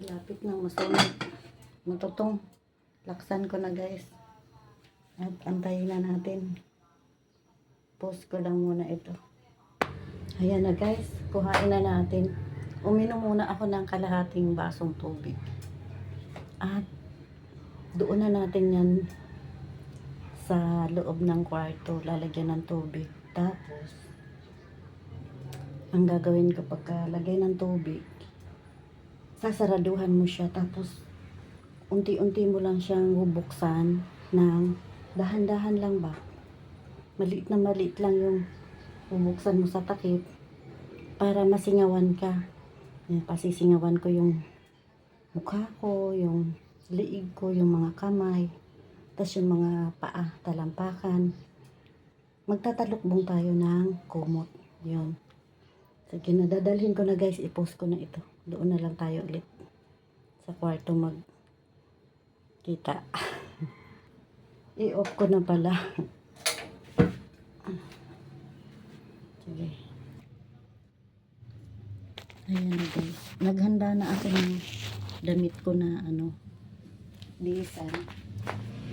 Lapit nang masunog. Matutong. Laksan ko na guys. At antayin na natin. Pause ko lang muna ito. Ayan na guys. Kuhain na natin. Uminom muna ako ng kalahating basong tubig. At doon na natin yan sa loob ng kwarto. Lalagyan ng tubig. Tapos, ang gagawin ko pagkalagay ng tubig, sasaraduhan mo siya. Tapos, unti-unti mo lang siyang bubuksan ng dahan-dahan lang ba. Maliit na maliit lang yung bubuksan mo sa takip para masingawan ka. Pasisingawan ko yung mukha ko, yung liig ko, yung mga kamay, tapos yung mga paa, talampakan. Magtatalukbong tayo ng kumot. Yun. Sige, nadadalhin ko na guys, i-post ko na ito. Doon na lang tayo ulit sa kwarto magkita. I-off ko na pala. Sige. Ayan na guys. Naghanda na ako ng damit ko na bisan.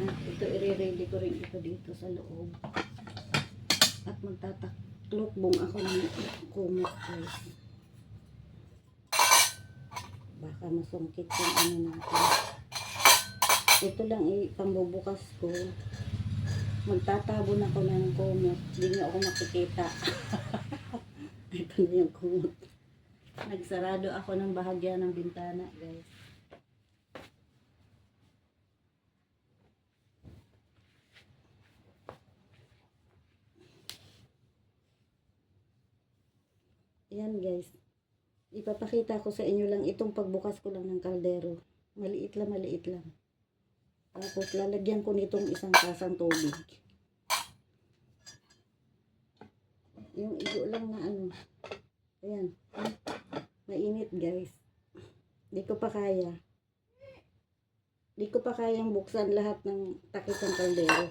Ito i-ready ko rin ito dito sa loob. At magtataklukbong ako ng kumot guys. Baka masungkit yung natin. Ito lang pambubukas ko. Magtatabon ako ng kumot. Hindi niyo ako makikita. Ito na yung kumot. Nagsarado ako ng bahagya ng bintana guys. Ayan guys. Ipapakita ko sa inyo lang itong pagbukas ko lang ng kaldero. Maliit lang, maliit lang. Tapos lalagyan ko nitong isang kasang tubig. Yung igo lang na Ayan. Mainit guys. Di ko pa kaya. Di ko pa kayang buksan lahat ng takip ng kaldero.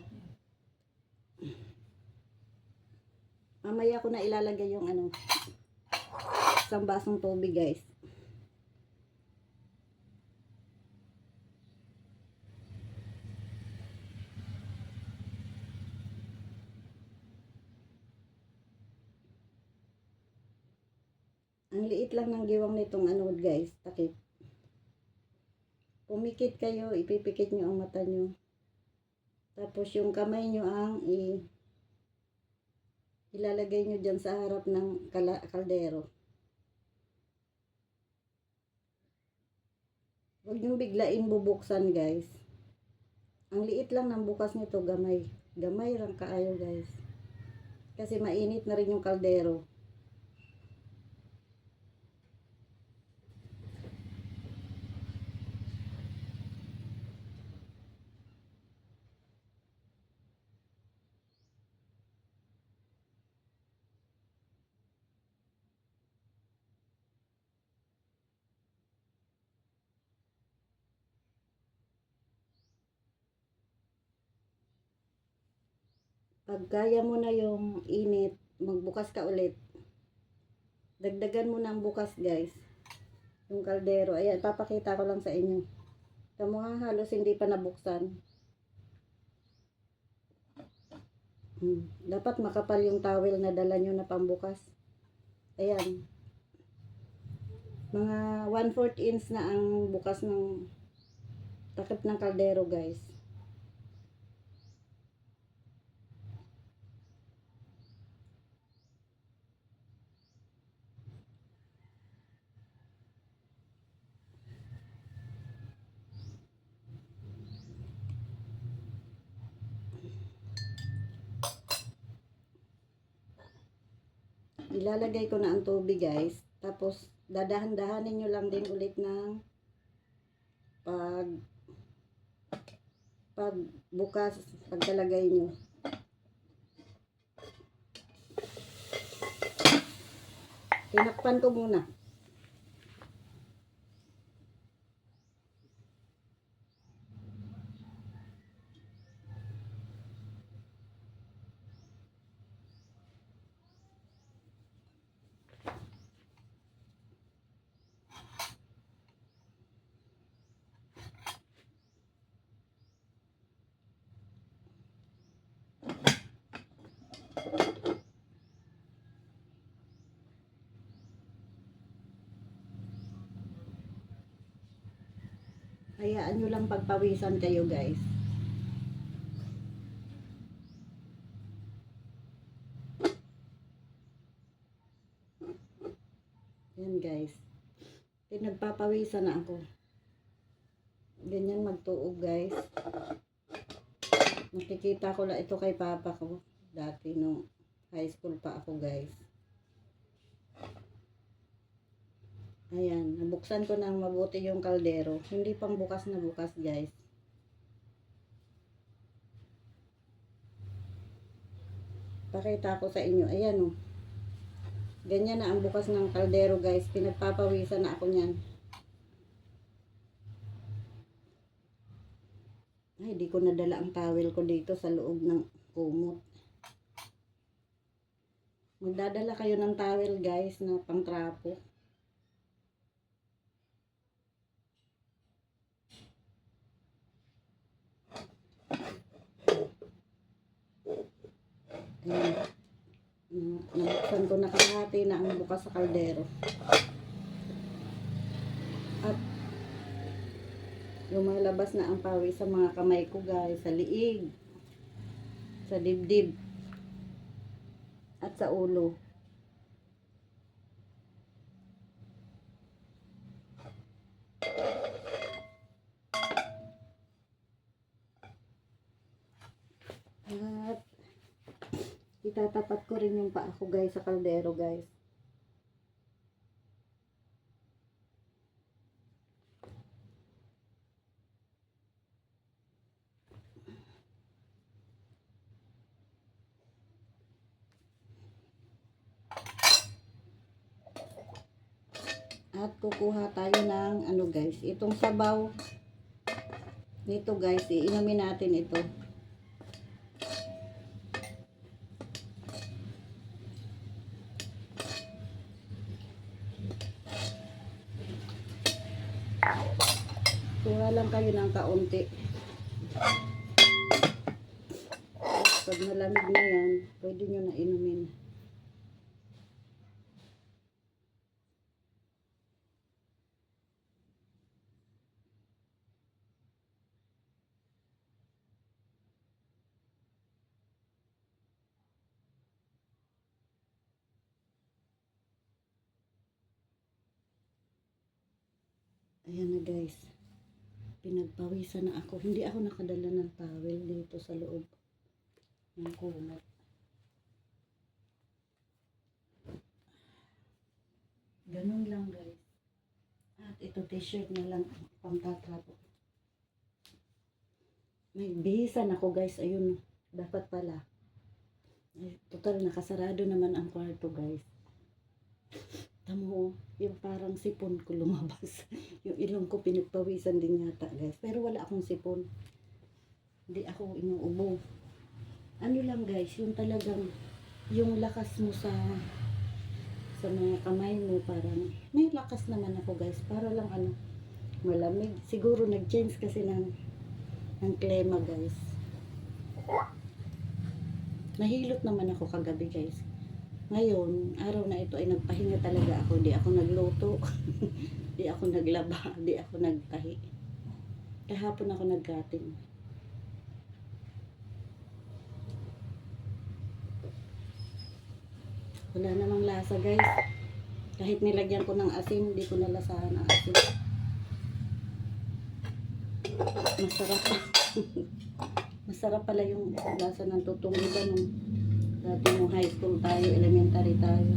Mamaya ko na ilalagay yung isang basong tubig guys. Ang liit lang ng giwang nitong guys, takip. Pumikit kayo, ipipikit nyo ang mata nyo. Tapos yung kamay nyo ang ilalagay nyo dyan sa harap ng kaldero. Huwag nyo biglain bubuksan guys. Ang liit lang ng bukas nito, gamay. Gamay lang kaayo guys. Kasi mainit na rin yung kaldero. Pag kaya mo na yung init, magbukas ka ulit. Dagdagan mo na ang bukas guys. Yung kaldero. Ayan, papakita ko lang sa inyo. Kamu halos hindi pa nabuksan. Dapat makapal yung towel na dala nyo na pambukas. Ayan. Mga 1/4 inch na ang bukas ng takip ng kaldero guys. Ilalagay ko na ang tubig guys. Tapos dadahan-dahanin nyo lang din ulit ng pagbukas, pagkalagay nyo. Tinakpan ko muna. Hayaan nyo lang pagpawisan kayo guys. Yan guys. Pinagpapawisan na ako. Ganyan magtuog guys. Nakikita ko lang ito kay papa ko. Dati no high school pa ako guys. Ayan, nabuksan ko ng mabuti yung kaldero. Hindi pang bukas na bukas guys. Pakita ko sa inyo. Ayan o. Ganyan na ang bukas ng kaldero guys. Pinagpapawisan na ako niyan. Ay, di ko nadala ang towel ko dito sa loob ng kumot. Magdadala kayo ng towel guys na pangtrapo. Ayan. Nabuksan ko na kalahati na ang bukas sa kaldero. At lumalabas na ang pawis sa mga kamay ko guys. Sa liig. Sa dibdib. At sa ulo. At itatapat ko rin yung paa ko guys sa kaldero guys. At kukuha tayo ng ano guys, itong sabaw nito guys, iinumin natin ito. Kuha lang kayo ng kaunti. Pag malamig na yan, pwede nyo na inumin. Ayan na guys. Pinagpawisan na ako. Hindi ako nakadala ng towel dito sa loob ng kumot. Ganun lang guys. At ito t-shirt na lang ang pangtatrapo. May bihisan ako guys. Ayun. Dapat pala. Ay, total nakasarado naman ang kwarto guys. Tamo, yung parang sipon ko lumabas. Yung ilong ko pinagpawisan din yata guys. Pero wala akong sipon. Hindi ako inuubo. Ano lang guys, yung talagang yung lakas mo sa mga kamay mo, parang may lakas naman ako guys. Para lang ano, malamig. Siguro nag-change kasi ng klima guys. Nahilot naman ako kagabi guys. Ngayon, araw na ito ay nagpahinga talaga ako. Di ako nagluto. Di ako naglaba. Di ako nagtahi. Kahapon ako nagkating. Wala namang lasa guys. Kahit nilagyan ko ng asin, di ko nalasahan ang asin. Masarap. Masarap pala yung lasa ng tutong iba nung dati nung high school tayo, elementary tayo.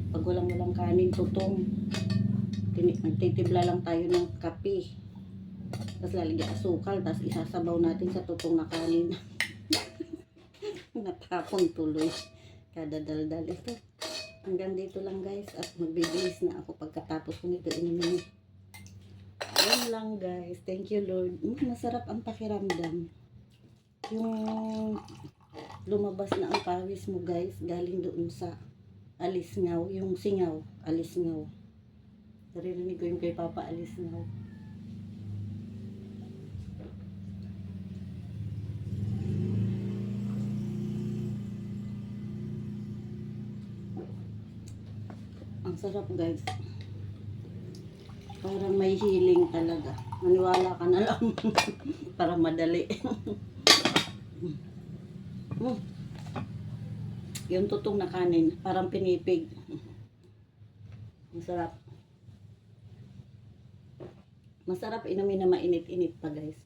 Pag walang kanin, tutong. Nagtitibla lang tayo ng kape. Tapos lalagyan asukal, tapos isasabaw natin sa tutong na kanin. Natapon tuloy. Kada daldal ito. Hanggang dito lang guys. At magbibilis na ako pagkatapos ko nito inumin. Yan lang guys. Thank you Lord. Masarap ang pakiramdam. Yung lumabas na ang pawis mo guys, galing doon sa alisngaw, yung singaw, alisngaw. Naririnig ko yung kay Papa alisngaw. Ang sarap guys. Parang may healing talaga. Maniwala ka na lang. Para madali. Mm. Yung tutong na kanin, parang pinipig. Masarap. Masarap inumin na mainit-init pa, guys.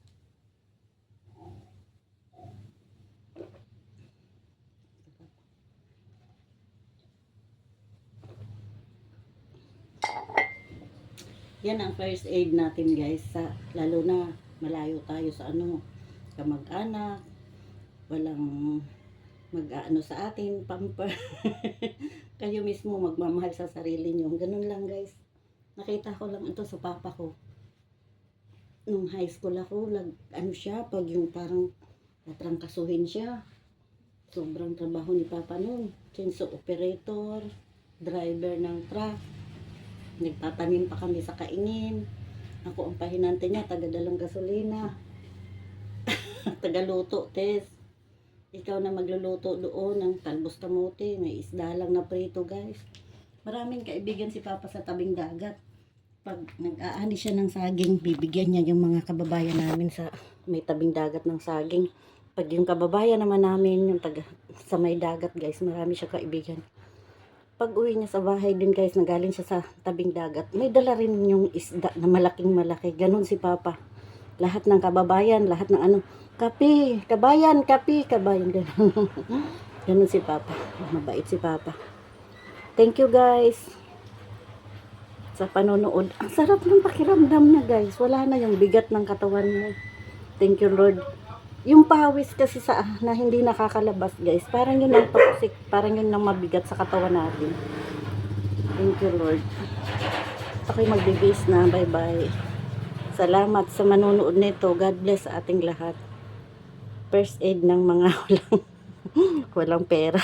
Yan ang first aid natin, guys, sa lalo na malayo tayo sa kamag-anak, walang mag-aano sa atin, pamper. Kayo mismo magmamahal sa sarili nyo. Ganun lang, guys. Nakita ko lang ito sa papa ko. Nung high school ako, siya, pag yung parang natrangkasuhin siya. Sobrang trabaho ni papa noon. Chainsaw operator, driver ng truck. Nagtatanim pa kami sa kaingin. Ako ang pahinante niya, taga-dalang gasolina. Taga-luto, Tess. Ikaw na magluluto doon ng talbos kamote. May isda lang na prito, guys. Maraming kaibigan si Papa sa tabing dagat. Pag nag-aani siya ng saging, bibigyan niya yung mga kababayan namin sa may tabing dagat ng saging. Pag yung kababayan naman namin, yung taga sa may dagat, guys, marami siya kaibigan. Pag uwi niya sa bahay din, guys, nagaling siya sa tabing dagat, may dala rin yung isda na malaking malaki. Ganon si Papa. Lahat ng kababayan, lahat ng kape, kabayan, ganon. Ganon si Papa. Mabait si Papa. Thank you, guys, sa panonood. Ang sarap ng pakiramdam na, guys. Wala na yung bigat ng katawan mo. Thank you, Lord. Yung pawis kasi na hindi nakakalabas, guys, parang yun ang toxic, parang yun ang mabigat sa katawan natin. Thank you, Lord. Ako'y magbibis na. Bye-bye. Salamat sa manonood nito. God bless sa ating lahat. First aid ng mga walang pera.